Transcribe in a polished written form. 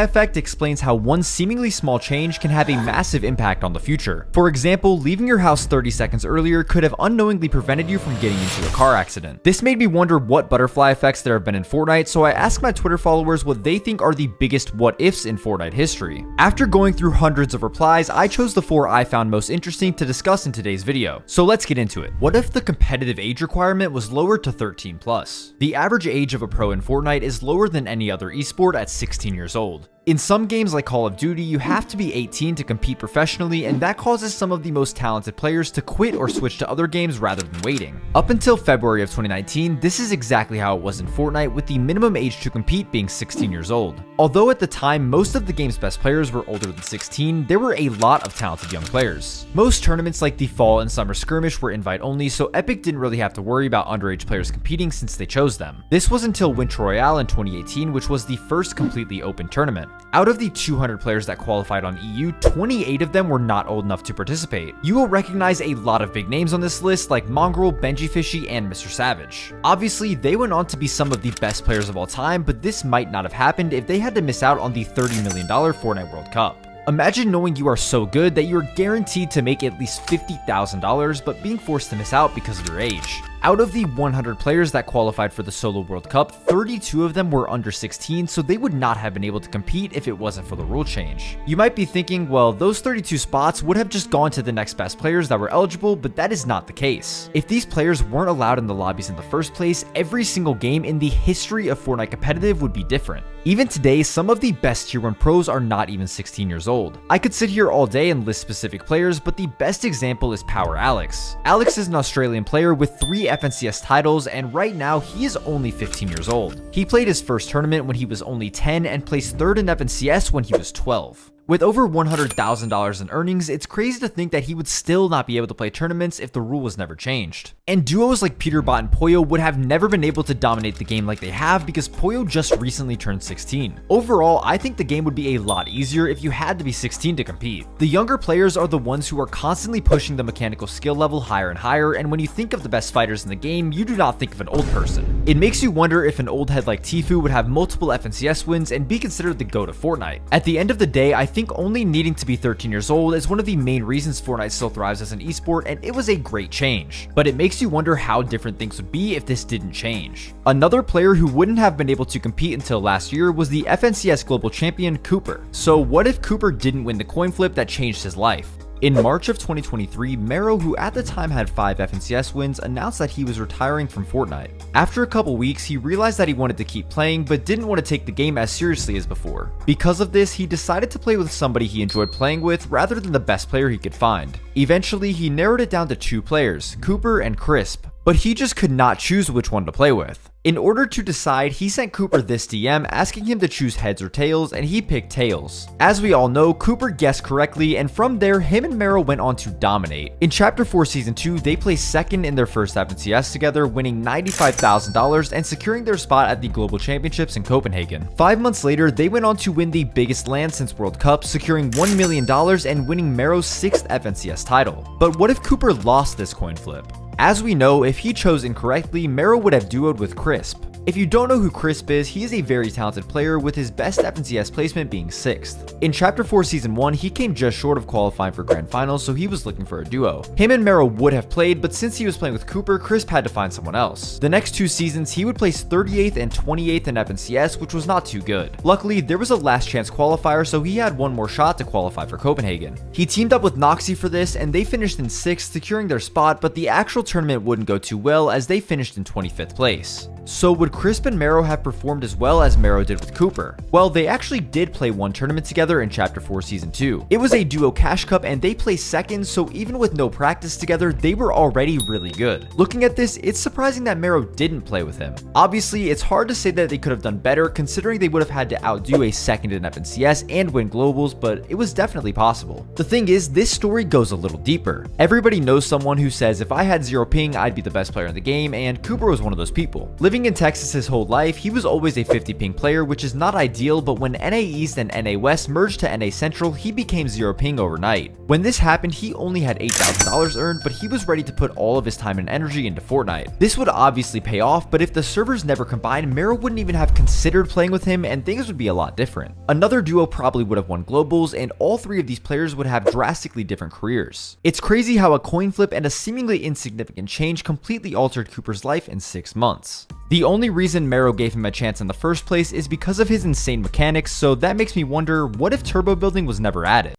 effect explains how one seemingly small change can have a massive impact on the future. For example, leaving your house 30 seconds earlier could have unknowingly prevented you from getting into a car accident. This made me wonder what butterfly effects there have been in Fortnite, so I asked my Twitter followers what they think are the biggest what-ifs in Fortnite history. After going through hundreds of replies, I chose the 4 I found most interesting to discuss in today's video. So let's get into it. What if the competitive age requirement was lowered to 13+? The average age of a pro in Fortnite is lower than any other esport at 16 years old. In some games like Call of Duty, you have to be 18 to compete professionally, and that causes some of the most talented players to quit or switch to other games rather than waiting. Up until February of 2019, this is exactly how it was in Fortnite, with the minimum age to compete being 16 years old. Although at the time, most of the game's best players were older than 16, there were a lot of talented young players. Most tournaments like the Fall and Summer Skirmish were invite only, so Epic didn't really have to worry about underage players competing since they chose them. This was until Winter Royale in 2018, which was the first completely open tournament. Out of the 200 players that qualified on EU, 28 of them were not old enough to participate. You will recognize a lot of big names on this list like Mongrel, Benji Fishy, and Mr. Savage. Obviously, they went on to be some of the best players of all time, but this might not have happened if they had to miss out on the $30 million Fortnite World Cup. Imagine knowing you are so good that you're guaranteed to make at least $50,000, but being forced to miss out because of your age. Out of the 100 players that qualified for the Solo World Cup, 32 of them were under 16, so they would not have been able to compete if it wasn't for the rule change. You might be thinking, well, those 32 spots would have just gone to the next best players that were eligible, but that is not the case. If these players weren't allowed in the lobbies in the first place, every single game in the history of Fortnite competitive would be different. Even today, some of the best tier 1 pros are not even 16 years old. I could sit here all day and list specific players, but the best example is Power Alex. Alex is an Australian player with 3 FNCS titles, and right now he is only 15 years old. He played his first tournament when he was only 10 and placed 3rd in FNCS when he was 12. With over $100,000 in earnings, it's crazy to think that he would still not be able to play tournaments if the rule was never changed. And duos like Peterbot and Poyo would have never been able to dominate the game like they have because Poyo just recently turned 16. Overall, I think the game would be a lot easier if you had to be 16 to compete. The younger players are the ones who are constantly pushing the mechanical skill level higher and higher, and when you think of the best fighters in the game, you do not think of an old person. It makes you wonder if an old head like Tfue would have multiple FNCS wins and be considered the GOAT of Fortnite. At the end of the day, I think only needing to be 13 years old is one of the main reasons Fortnite still thrives as an esport, and it was a great change. But it makes you wonder how different things would be if this didn't change. Another player who wouldn't have been able to compete until last year was the FNCS Global Champion, Cooper. So what if Cooper didn't win the coin flip that changed his life? In March of 2023, Mero, who at the time had 5 FNCS wins, announced that he was retiring from Fortnite. After a couple weeks, he realized that he wanted to keep playing, but didn't want to take the game as seriously as before. Because of this, he decided to play with somebody he enjoyed playing with rather than the best player he could find. Eventually, he narrowed it down to 2 players, Cooper and Crisp, but he just could not choose which one to play with. In order to decide, he sent Cooper this DM asking him to choose heads or tails, and he picked tails. As we all know, Cooper guessed correctly, and from there, him and Mero went on to dominate. In Chapter 4 Season 2, they placed 2nd in their first FNCS together, winning $95,000 and securing their spot at the Global Championships in Copenhagen. 5 months later, they went on to win the biggest land since World Cup, securing $1 million and winning Mero's 6th FNCS title. But what if Cooper lost this coin flip? As we know, if he chose incorrectly, Mero would have duoed with Crisp. If you don't know who Crisp is, he is a very talented player with his best FNCS placement being 6th. In Chapter 4 Season 1, he came just short of qualifying for Grand Finals, so he was looking for a duo. Him and Mero would have played, but since he was playing with Cooper, Crisp had to find someone else. The next 2 seasons, he would place 38th and 28th in FNCS, which was not too good. Luckily, there was a last chance qualifier, so he had one more shot to qualify for Copenhagen. He teamed up with Noxy for this, and they finished in 6th, securing their spot, but the actual tournament wouldn't go too well as they finished in 25th place. So would Crisp and Mero have performed as well as Mero did with Cooper? Well, they actually did play one tournament together in Chapter 4 Season 2. It was a duo cash cup and they placed 2nd, so even with no practice together, they were already really good. Looking at this, it's surprising that Mero didn't play with him. Obviously, it's hard to say that they could have done better considering they would have had to outdo a 2nd in FNCS and win globals, but it was definitely possible. The thing is, this story goes a little deeper. Everybody knows someone who says if I had 0 ping, I'd be the best player in the game, and Cooper was one of those people. Living in Texas Texas his whole life, he was always a 50 ping player, which is not ideal, but when NA East and NA West merged to NA Central, he became 0 ping overnight. When this happened, he only had $8,000 earned, but he was ready to put all of his time and energy into Fortnite. This would obviously pay off, but if the servers never combined, Mero wouldn't even have considered playing with him, and things would be a lot different. Another duo probably would have won globals, and all 3 of these players would have drastically different careers. It's crazy how a coin flip and a seemingly insignificant change completely altered Cooper's life in 6 months. The only reason Mero gave him a chance in the first place is because of his insane mechanics, so that makes me wonder, what if turbo building was never added?